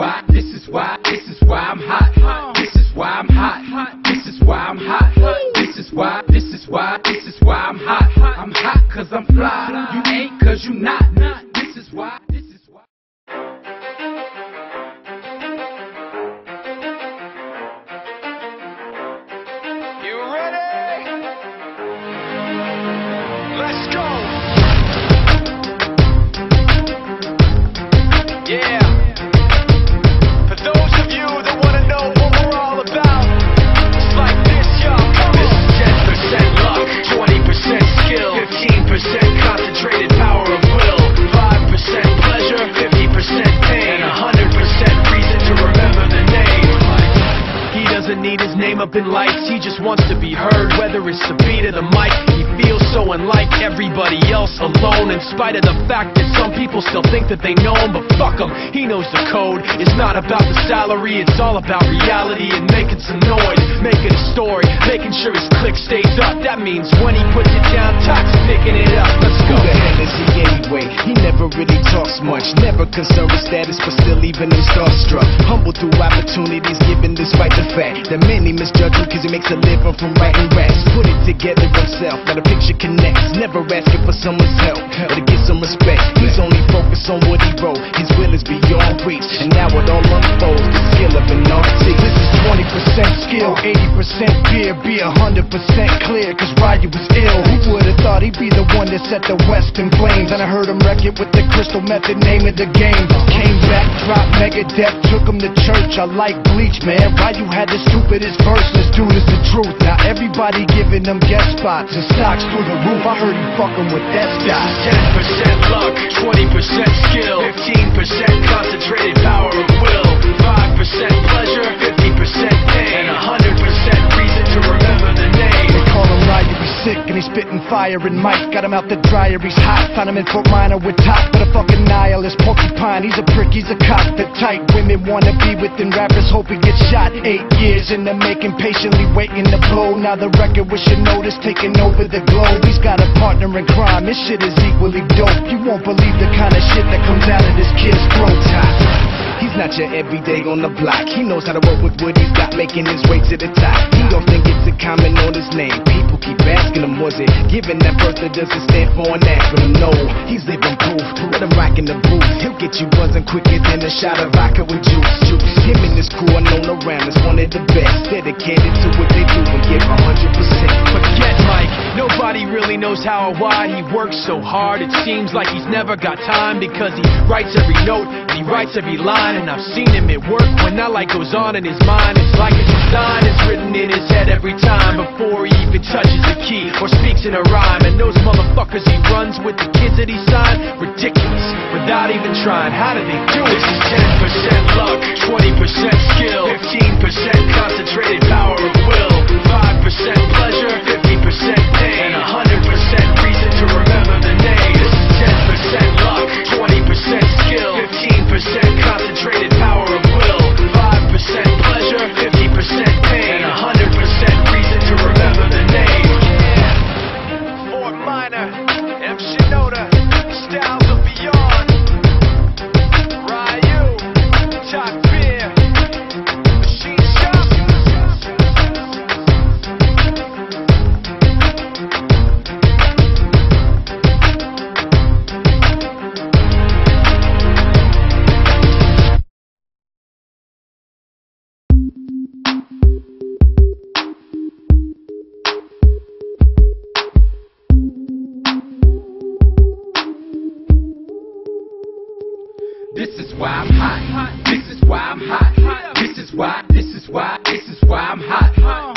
why I'm hot. This is why I'm hot. This is why I'm hot. This is why I'm hot. I'm hot 'cause I'm fly. You ain't 'cause you not. This is why. You ready? Let's go. Yeah. For those of you that want to know what we're all about, it's like this, y'all. This is 10% luck, 20% skill, 15% concentrated power of will, 5% pleasure, 50% pain, and 100% reason to remember the name. He doesn't need his name up in lights, he just wants to be heard, whether it's the beat of the mic. He feels so unlike everybody else, alone, in spite of the fact that some people still think that they know him, but fuck him, he knows the code. It's not about the salary, it's all about reality and making some noise, making a story, making sure his click stays up. That means when he puts it down, Tox picking it up. Let's go. Who the hell is he anyway? He never really talks much, never concerned with status, but still even him starstruck. Humble through opportunities given despite the fact that many misjudge him 'cause he makes a living from writing raps. Put it together himself, now the picture connects. Never asking for someone's help or to get some respect. He's only focused on what he wrote. His will is beyond reach, and now it all unfolds. The skill of an artist. This is 20% skill, 80% fear. Be 100% clear, 'cause Ryu was ill. Who would've thought he'd be the one that set the West in flames? And I heard him wreck it with the Crystal Method, name of the game. Came back, dropped Megadeth, took him to church. I like Bleach, man. Ryu had the stupidest verse. This dude is the truth. Now everybody giving them guest spots and stocks through the roof. I heard he fucking with that stock. 10% luck, 20% skill, 15% concentrated power of will, 5% pleasure, 50% pain, and 100% reason to remember the name. They call him Ryu, he's sick and he's spitting fire. And Mike got him out the dryer, he's hot. Found him in Fort Minor with top, but a fucking nihilist porcupine. He's a prick, he's a cop. The type women wanna be within rappers, hope he gets shot. 8 years in the making, patiently waiting to blow. Now the record with your notice taking over the globe. He's got a partner in crime, this shit is equally dope. You won't believe the kind of shit that comes out of this kid's throat. He's not your everyday on the block. He knows how to work with what he's got, making his way to the top. He don't think it's a comment on his name. People keep asking him, was it given that birth that doesn't stand for an acronym? No, he's living proof. Let him rock in the booth. He'll get you buzzing quicker than a shot of vodka with juice. Him and his crew are known around as one of the best, dedicated to what they do and give 100%. Forget Mike, nobody really knows how or why he works so hard. It seems like he's never got time, because he writes every note and he writes every line. And I've seen him at work when that light goes on in his mind. It's like a design is written in his head every time before he even touches a key or speaks in a rhyme. And those motherfuckers he runs with, the kids that he signed, ridiculous, without even trying. How do they do it? This is 10% luck, 20% skill, 15% concentrated power of will, 5% pleasure, 50% pain, and 100% reason to remember the name. This is 10% luck, 20% skill, 15% concentrated power of will, 5% pleasure, 50% pain, and 100% reason to remember the name. Yeah. Fort Minor, M. Shinoda, Styles of Beyond, Ryu, Top Beer, Machine Shop. This is why I'm hot. This is why I'm hot. This is why I'm hot.